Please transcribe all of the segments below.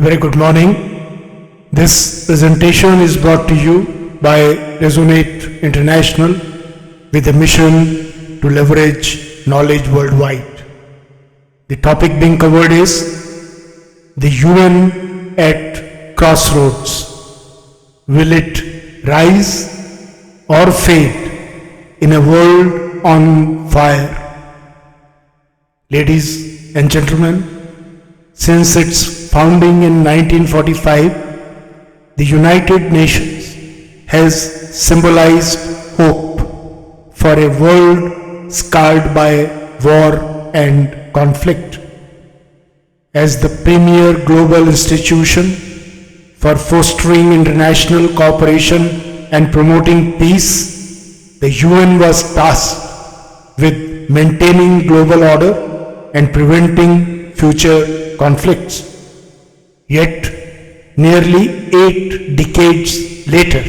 Very good morning. This presentation is brought to you by Resonate International with a mission to leverage knowledge worldwide. The topic being covered is the UN at crossroads. Will it rise or fade in a world on fire? Ladies and gentlemen, since its founding in 1945, the United Nations has symbolized hope for a world scarred by war and conflict. As the premier global institution for fostering international cooperation and promoting peace, the UN was tasked with maintaining global order and preventing future conflicts. Yet, nearly 8 decades later,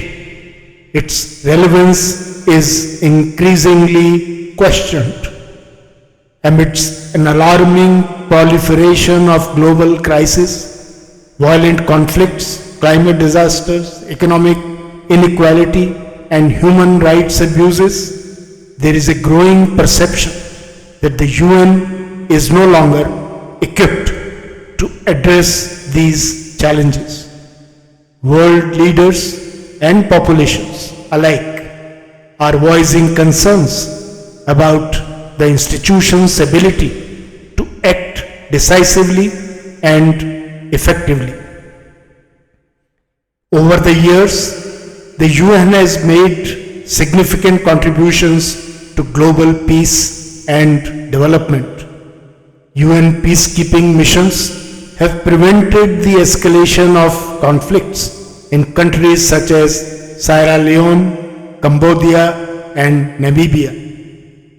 its relevance is increasingly questioned. Amidst an alarming proliferation of global crises, violent conflicts, climate disasters, economic inequality, and human rights abuses, there is a growing perception that the UN is no longer equipped to address these challenges. World leaders and populations alike are voicing concerns about the institution's ability to act decisively and effectively. Over the years, the UN has made significant contributions to global peace and development. UN peacekeeping missions have prevented the escalation of conflicts in countries such as Sierra Leone, Cambodia, and Namibia.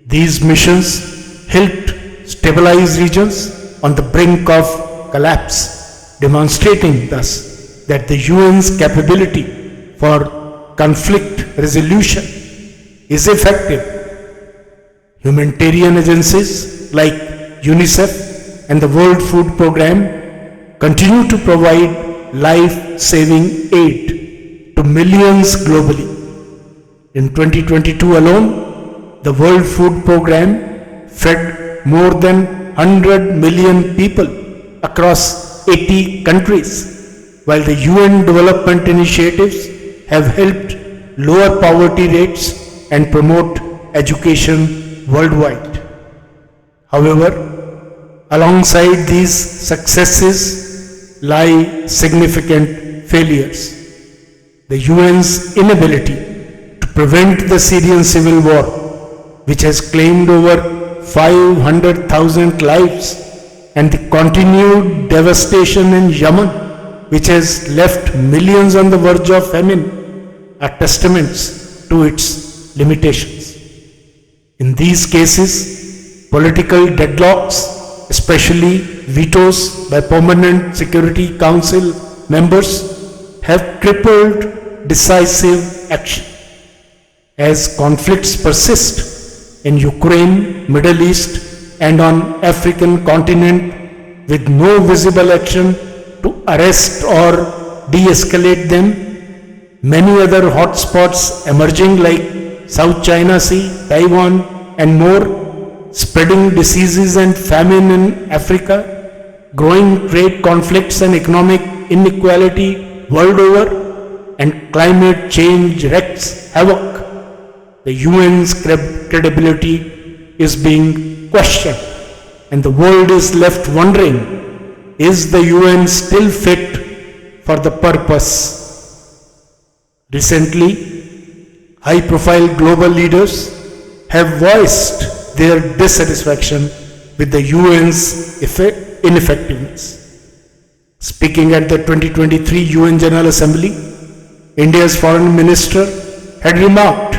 These missions helped stabilize regions on the brink of collapse, demonstrating thus that the UN's capability for conflict resolution is effective. Humanitarian agencies like UNICEF and the World Food Programme continue to provide life-saving aid to millions globally. In 2022 alone, the World Food Programme fed more than 100 million people across 80 countries, while the UN development initiatives have helped lower poverty rates and promote education worldwide. However, alongside these successes lie significant failures. The UN's inability to prevent the Syrian civil war, which has claimed over 500,000 lives, and the continued devastation in Yemen, which has left millions on the verge of famine, are testaments to its limitations. In these cases, political deadlocks, especially vetoes by permanent Security Council members, have crippled decisive action. As conflicts persist in Ukraine, Middle East, and on African continent with no visible action to arrest or de-escalate them, many other hotspots emerging like South China Sea, Taiwan, and more, spreading diseases and famine in Africa, growing trade conflicts and economic inequality world over, and climate change wreaks havoc. The UN's credibility is being questioned, and the world is left wondering, is the UN still fit for the purpose? Recently, high-profile global leaders have voiced their dissatisfaction with the UN's ineffectiveness. Speaking at the 2023 UN General Assembly, India's Foreign Minister had remarked,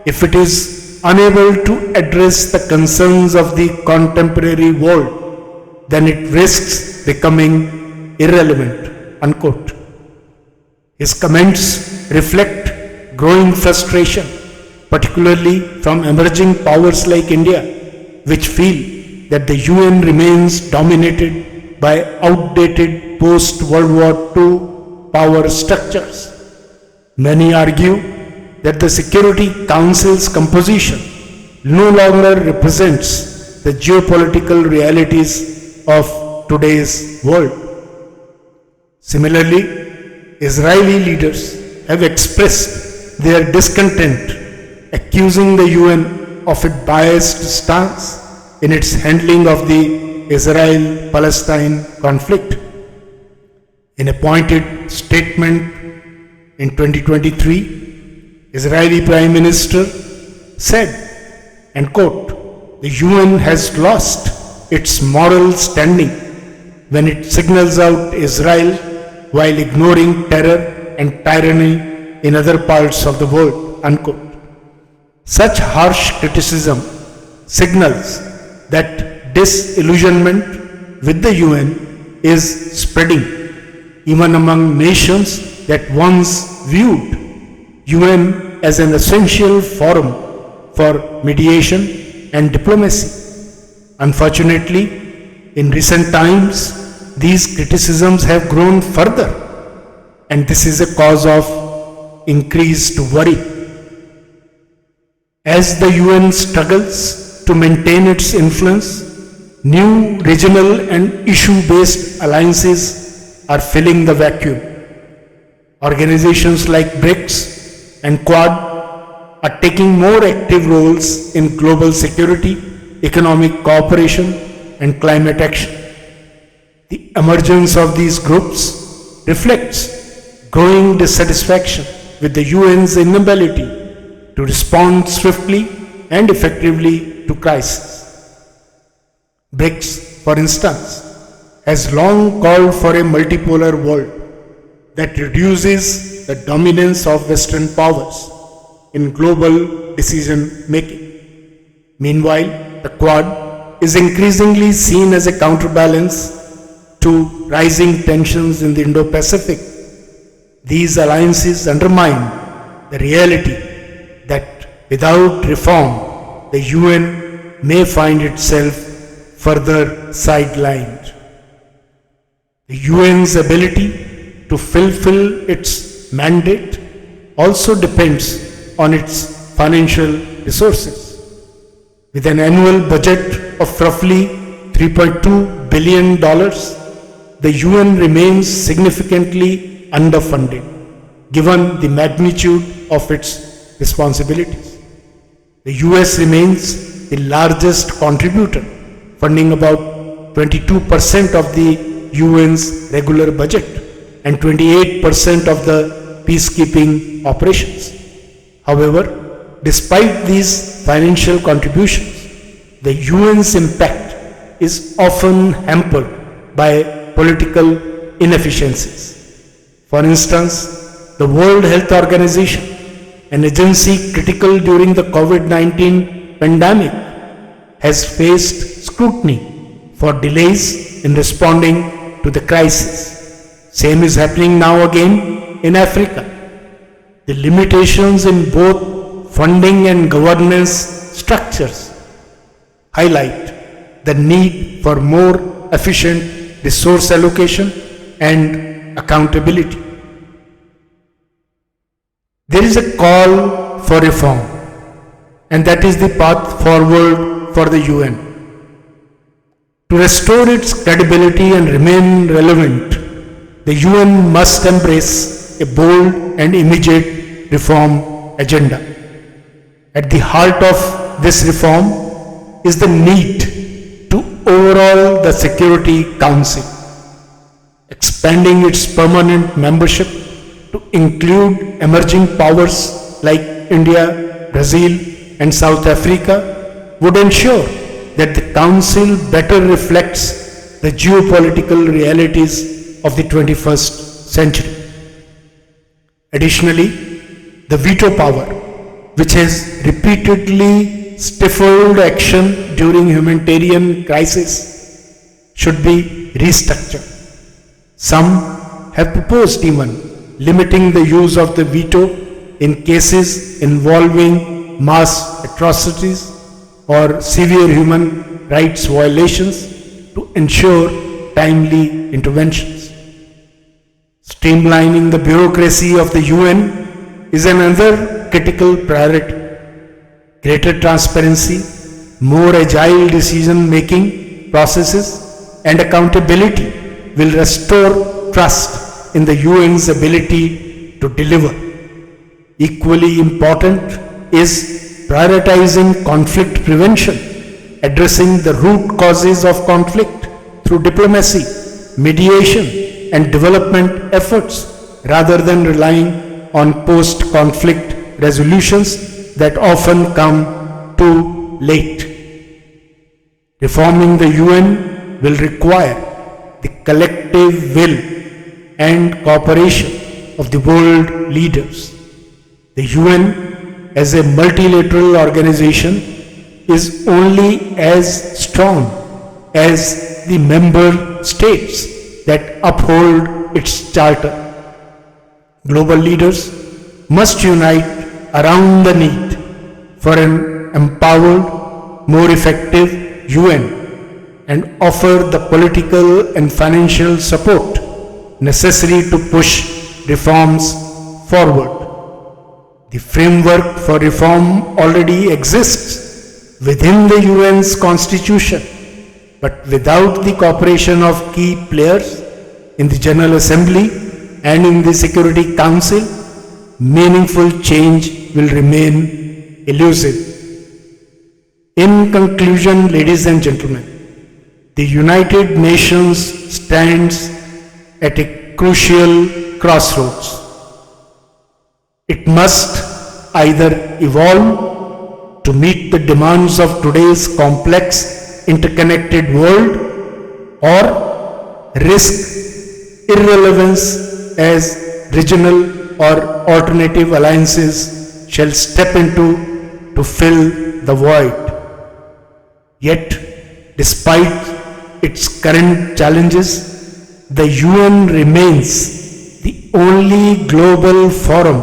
if it is unable to address the concerns of the contemporary world, then it risks becoming irrelevant, unquote. His comments reflect growing frustration, particularly from emerging powers like India, which feel that the UN remains dominated by outdated post-World War II power structures. Many argue that the Security Council's composition no longer represents the geopolitical realities of today's world. Similarly, Israeli leaders have expressed their discontent, accusing the UN of a biased stance in its handling of the Israel-Palestine conflict. In a pointed statement in 2023, Israeli Prime Minister said, and quote, "The UN has lost its moral standing when it signals out Israel while ignoring terror and tyranny in other parts of the world," unquote. Such harsh criticism signals that disillusionment with the UN is spreading even among nations that once viewed UN as an essential forum for mediation and diplomacy. Unfortunately, in recent times, these criticisms have grown further, and this is a cause of increased worry. As the UN struggles to maintain its influence, new regional and issue-based alliances are filling the vacuum. Organizations like BRICS and Quad are taking more active roles in global security, economic cooperation, and climate action. The emergence of these groups reflects growing dissatisfaction with the UN's inability to respond swiftly and effectively to crises. BRICS, for instance, has long called for a multipolar world that reduces the dominance of Western powers in global decision making. Meanwhile, the Quad is increasingly seen as a counterbalance to rising tensions in the Indo-Pacific. These alliances undermine the reality that without reform, the UN may find itself further sidelined. The UN's ability to fulfill its mandate also depends on its financial resources. With an annual budget of roughly $3.2 billion, the UN remains significantly underfunded, given the magnitude of its responsibilities. The US remains the largest contributor, funding about 22% of the UN's regular budget and 28% of the peacekeeping operations. However, despite these financial contributions, the UN's impact is often hampered by political inefficiencies. For instance, the World Health Organization, an agency critical during the COVID-19 pandemic, has faced scrutiny for delays in responding to the crisis. Same is happening now again in Africa. The limitations in both funding and governance structures highlight the need for more efficient resource allocation and accountability. There is a call for reform, and that is the path forward for the UN. To restore its credibility and remain relevant, the UN must embrace a bold and immediate reform agenda. At the heart of this reform is the need to overhaul the Security Council, expanding its permanent membership to include emerging powers like India, Brazil, and South Africa would ensure that the Council better reflects the geopolitical realities of the 21st century. Additionally, the veto power, which has repeatedly stifled action during humanitarian crises, should be restructured. Some have proposed even limiting the use of the veto in cases involving mass atrocities or severe human rights violations to ensure timely interventions. Streamlining the bureaucracy of the UN is another critical priority. Greater transparency, more agile decision-making processes, and accountability will restore trust in the UN's ability to deliver. Equally important is prioritizing conflict prevention, addressing the root causes of conflict through diplomacy, mediation, and development efforts rather than relying on post-conflict resolutions that often come too late. Reforming the UN will require the collective will and cooperation of the world leaders. The UN as a multilateral organization is only as strong as the member states that uphold its charter. Global leaders must unite around the need for an empowered, more effective UN and offer the political and financial support necessary to push reforms forward. The framework for reform already exists within the UN's constitution, but without the cooperation of key players in the General Assembly and in the Security Council, meaningful change will remain elusive. In conclusion, ladies and gentlemen, the United Nations stands at a crucial crossroads. It must either evolve to meet the demands of today's complex interconnected world or risk irrelevance as regional or alternative alliances shall step into to fill the void. Yet, despite its current challenges, the UN remains the only global forum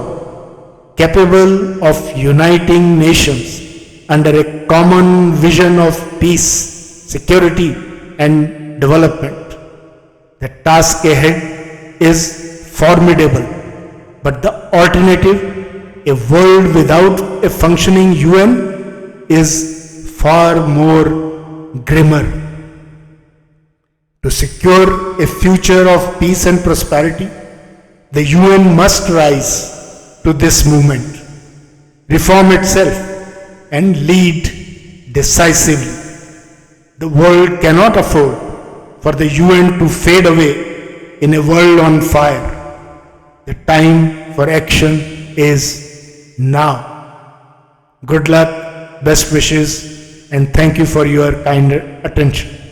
capable of uniting nations under a common vision of peace, security, and development. The task ahead is formidable, but the alternative, a world without a functioning UN, is far more grimmer. To secure a future of peace and prosperity, the UN must rise to this movement, reform itself, and lead decisively. The world cannot afford for the UN to fade away in a world on fire. The time for action is now. Good luck, best wishes, and thank you for your kind attention.